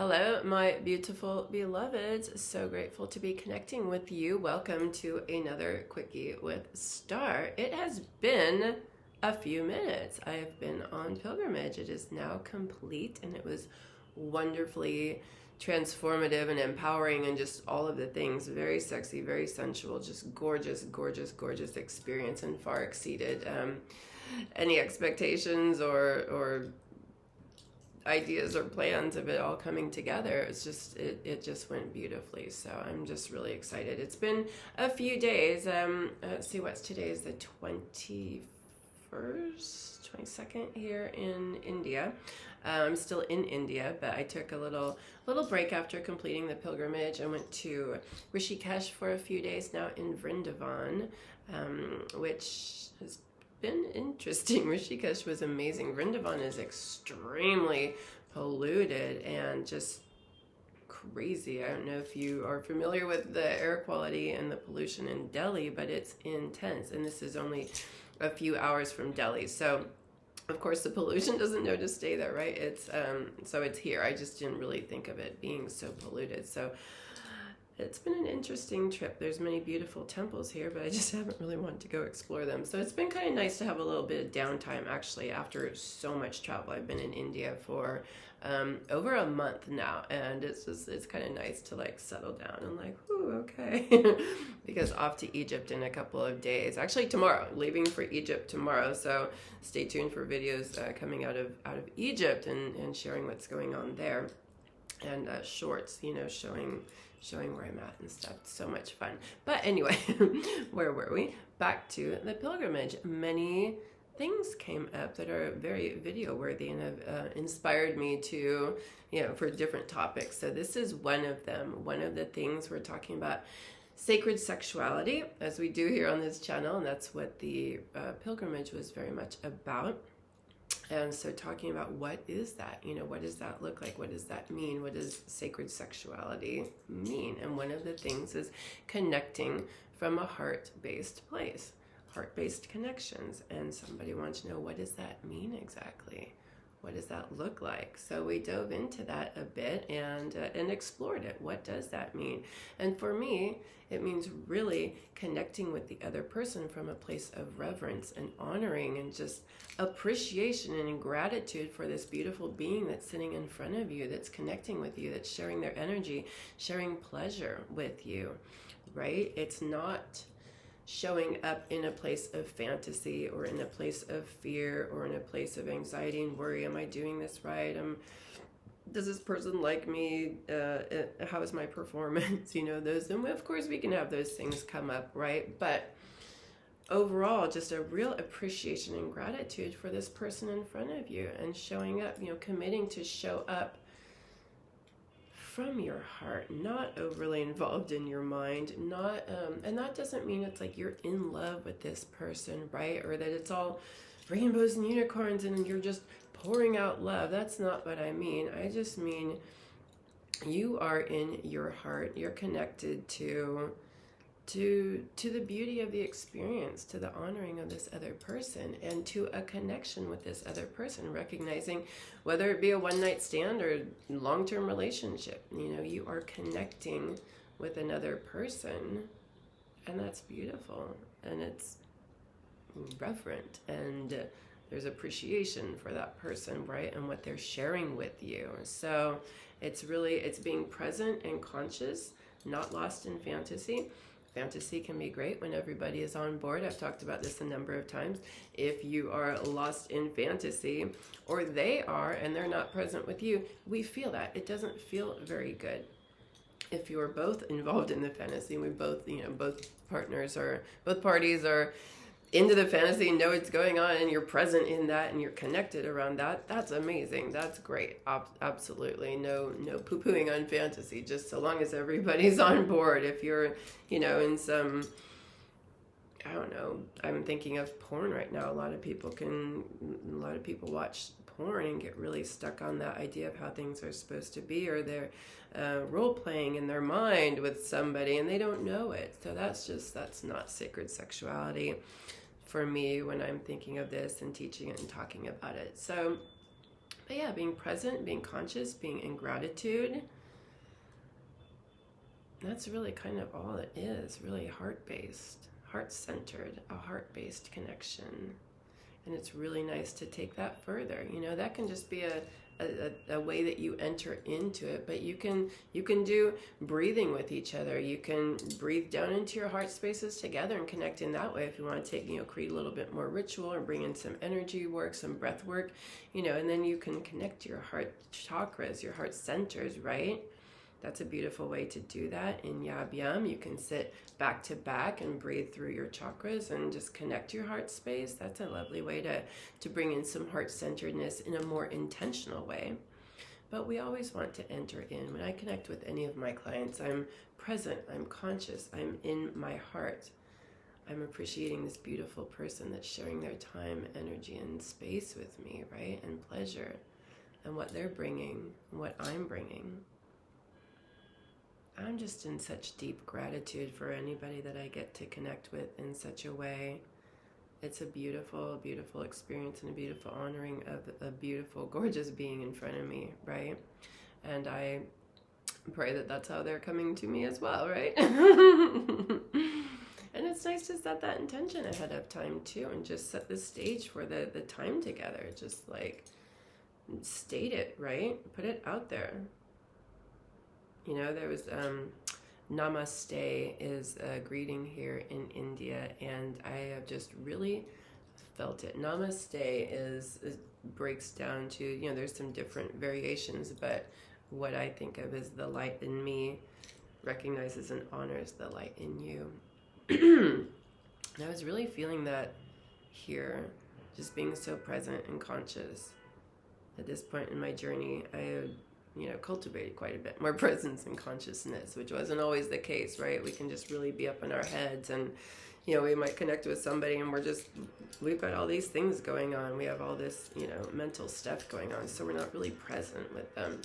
Hello, my beautiful beloveds. So grateful to be connecting with you. Welcome to another Quickie with Star. It has been a few minutes. I have been on pilgrimage. It is now complete, and it was wonderfully transformative and empowering and just all of the things. Very sexy, very sensual, just gorgeous, gorgeous, gorgeous experience, and far exceeded any expectations or ideas or plans of it all coming together. It just went beautifully. So I'm just really excited. It's been a few days. Let's see, what's today is the 21st, 22nd here in India. I'm still in India, but I took a little break after completing the pilgrimage. I went to Rishikesh for a few days now in Vrindavan, which has been interesting. Rishikesh was amazing. Vrindavan is extremely polluted and just crazy. I don't know if you are familiar with the air quality and the pollution in Delhi, but it's intense. And this is only a few hours from Delhi. So of course the pollution doesn't know to stay there, right? So it's here. I just didn't really think of it being so polluted. So it's been an interesting trip. There's many beautiful temples here, but I just haven't really wanted to go explore them. So it's been kind of nice to have a little bit of downtime, actually, after so much travel. I've been in India for over a month now, and it's kind of nice to like settle down and like, ooh, okay. Because off to Egypt in a couple of days. Actually tomorrow, leaving for Egypt tomorrow. So stay tuned for videos coming out of Egypt and sharing what's going on there. And shorts, showing where I'm at and stuff. So much fun. But anyway, where were we? Back to the pilgrimage. Many things came up that are very video worthy and have inspired me to, for different topics. So this is one of them. One of the things we're talking about, sacred sexuality, as we do here on this channel. And that's what the pilgrimage was very much about. And so talking about what is that, what does that look like? What does that mean? What does sacred sexuality mean? And one of the things is connecting from a heart-based place, heart-based connections. And somebody wants to know, what does that mean exactly? What does that look like? So we dove into that a bit and explored it. What does that mean? And for me, it means really connecting with the other person from a place of reverence and honoring and just appreciation and gratitude for this beautiful being that's sitting in front of you, that's connecting with you, that's sharing their energy, sharing pleasure with you, right? It's not showing up in a place of fantasy or in a place of fear or in a place of anxiety and worry. Am I doing this right? Does this person like me? How is my performance? Those. And of course we can have those things come up, right? But overall, just a real appreciation and gratitude for this person in front of you and showing up, committing to show up from your heart, not overly involved in your mind, not and that doesn't mean it's like you're in love with this person, right? Or that it's all rainbows and unicorns and you're just pouring out love. That's not what I mean. I just mean you are in your heart. You're connected to the beauty of the experience, to the honoring of this other person, and to a connection with this other person, recognizing whether it be a one-night stand or long-term relationship, you are connecting with another person, and that's beautiful, and it's reverent, and there's appreciation for that person, right, and what they're sharing with you. So it's being present and conscious, not lost in fantasy. Fantasy can be great when everybody is on board. I've talked about this a number of times. If you are lost in fantasy, or they are and they're not present with you, we feel that. It doesn't feel very good. If you are both involved in the fantasy, we both, both parties are into the fantasy, know what's going on, and you're present in that and you're connected around that, that's amazing. That's great. Absolutely. No poo-pooing on fantasy, just so long as everybody's on board. If you're, in some, I don't know, I'm thinking of porn right now. A lot of people watch porn and get really stuck on that idea of how things are supposed to be, or they're role-playing in their mind with somebody and they don't know it. So that's not sacred sexuality for me when I'm thinking of this and teaching it and talking about it. So But yeah, being present, being conscious, being in gratitude. That's really kind of all it is, really heart-based, heart-centered, a heart-based connection. And it's really nice to take that further. You know, that can just be a way that you enter into it, but you can do breathing with each other. You can breathe down into your heart spaces together and connect in that way if you want to take, you know, create a little bit more ritual or bring in some energy work, some breath work, you know, and then you can connect your heart chakras, your heart centers, right? That's a beautiful way to do that. In Yab Yum, you can sit back to back and breathe through your chakras and just connect your heart space. That's a lovely way to bring in some heart-centeredness in a more intentional way. But we always want to enter in. When I connect with any of my clients, I'm present, I'm conscious, I'm in my heart. I'm appreciating this beautiful person that's sharing their time, energy, and space with me, right? And pleasure, and what they're bringing, and what I'm bringing. I'm just in such deep gratitude for anybody that I get to connect with in such a way. It's a beautiful, beautiful experience and a beautiful honoring of a beautiful, gorgeous being in front of me, right? And I pray that that's how they're coming to me as well, right? And it's nice to set that intention ahead of time too, and just set the stage for the time together. Just like state it, right? Put it out there. You know, there was Namaste is a greeting here in India, and I have just really felt it. Namaste is breaks down to, you know, there's some different variations, but what I think of is the light in me recognizes and honors the light in you. And I was really feeling that here, just being so present and conscious. At this point in my journey, I had, you know, cultivated quite a bit more presence and consciousness, which wasn't always the case, right? We can just really be up in our heads, and, you know, we might connect with somebody and we've got all these things going on. We have all this, you know, mental stuff going on, so we're not really present with them.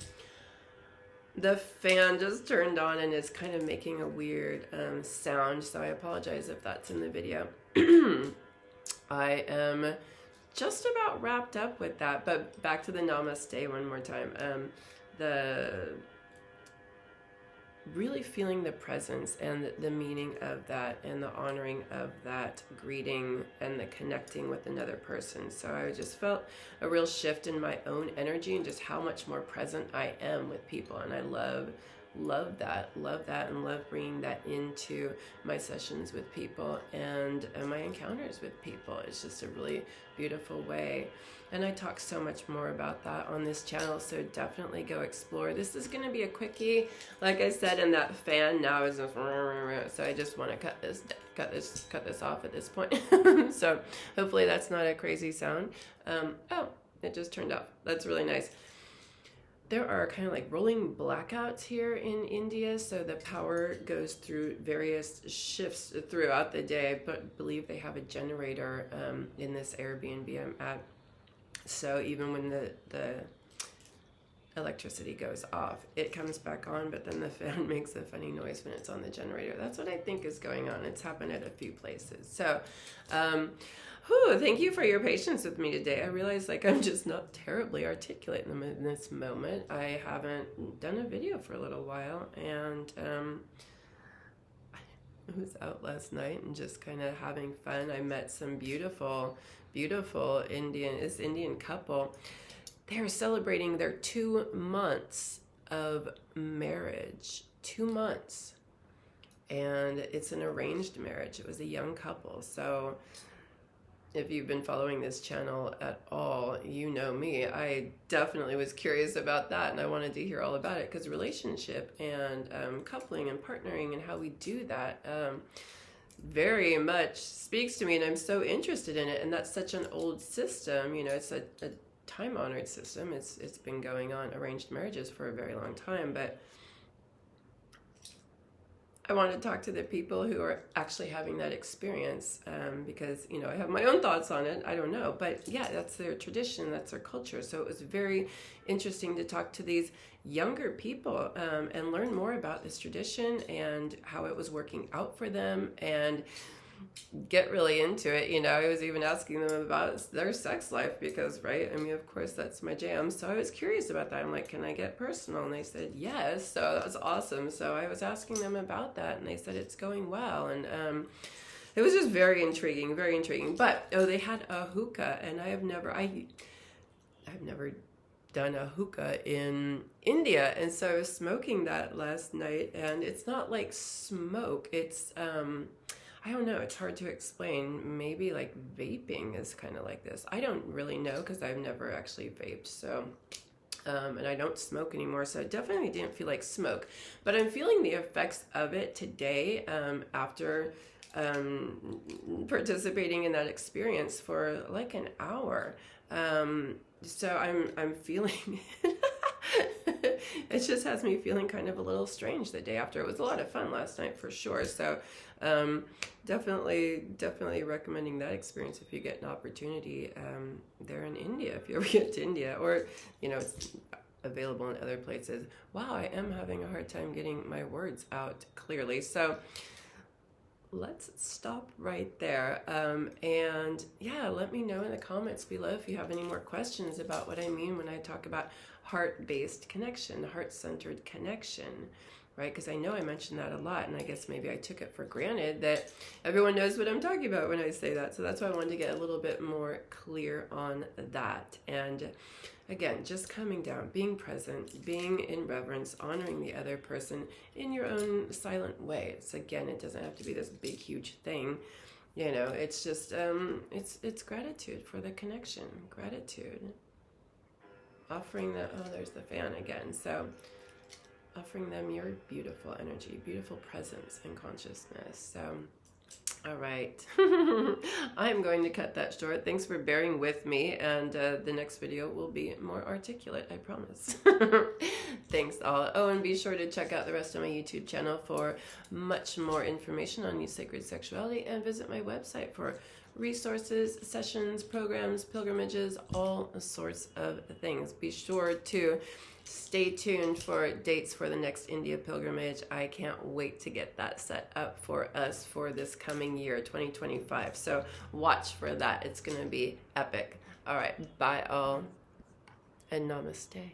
The fan just turned on and is kind of making a weird sound, so I apologize if that's in the video. I am just about wrapped up with that, but back to the Namaste one more time. The really feeling the presence and the meaning of that and the honoring of that greeting and the connecting with another person. So I just felt a real shift in my own energy and just how much more present I am with people. And I love that, and love bringing that into my sessions with people and my encounters with people. It's just a really beautiful way. And I talk so much more about that on this channel, so definitely go explore. This is going to be a quickie, like I said, and that fan now is just, so I just want to cut this off at this point. So hopefully that's not a crazy sound. Oh, it just turned off. That's really nice. There are kind of like rolling blackouts here in India, so the power goes through various shifts throughout the day. But believe they have a generator in this Airbnb I'm at. So even when the electricity goes off, it comes back on, but then the fan makes a funny noise when it's on the generator. That's what I think is going on. It's happened at a few places. So, thank you for your patience with me today. I realize like I'm just not terribly articulate in this moment. I haven't done a video for a little while, and I was out last night and just kind of having fun. I met some beautiful Indian couple. They're celebrating their 2 months of marriage. 2 months. And it's an arranged marriage. It was a young couple. So if you've been following this channel at all, you know me. I definitely was curious about that, and I wanted to hear all about it, because relationship and coupling and partnering and how we do that very much speaks to me, and I'm so interested in it. And that's such an old system, you know, it's a time-honored system. It's been going on, arranged marriages, for a very long time, but I want to talk to the people who are actually having that experience, because, you know, I have my own thoughts on it. I don't know, but yeah, that's their tradition, that's their culture. So it was very interesting to talk to these younger people and learn more about this tradition and how it was working out for them. And get really into it. You know, I was even asking them about their sex life because, right, I mean, of course, that's my jam. So I was curious about that. I'm like, can I get personal? And they said yes. So that was awesome. So I was asking them about that, and they said it's going well. And it was just very intriguing, very intriguing. But they had a hookah, and I've never done a hookah in India, and so I was smoking that last night, and it's not like smoke. It's I don't know. It's hard to explain. Maybe like vaping is kind of like this. I don't really know because I've never actually vaped. So, and I don't smoke anymore. So it definitely didn't feel like smoke. But I'm feeling the effects of it today after participating in that experience for like an hour. So I'm feeling it just has me feeling kind of a little strange the day after. It was a lot of fun last night for sure. So definitely recommending that experience if you get an opportunity there in India, if you ever get to India, or you know, it's available in other places. Wow, I am having a hard time getting my words out clearly. So let's stop right there. And yeah, let me know in the comments below if you have any more questions about what I mean when I talk about heart-based connection, heart-centered connection, right? Because I know I mentioned that a lot, and I guess maybe I took it for granted that everyone knows what I'm talking about when I say that. So that's why I wanted to get a little bit more clear on that. And again, just coming down, being present, being in reverence, honoring the other person in your own silent way. It's again, it doesn't have to be this big, huge thing. You know, it's just, it's gratitude for the connection, gratitude. Offering the, oh, there's the fan again. So offering them your beautiful energy, beautiful presence and consciousness. So all right. I'm going to cut that short. Thanks for bearing with me, and the next video will be more articulate, I promise. Thanks all. Oh, and be sure to check out the rest of my YouTube channel for much more information on new sacred sexuality, and visit my website for resources, sessions, programs, pilgrimages, all sorts of things. Be sure to stay tuned for dates for the next India pilgrimage. I can't wait to get that set up for us for this coming year, 2025. So watch for that. It's going to be epic. All right. Bye all, and namaste.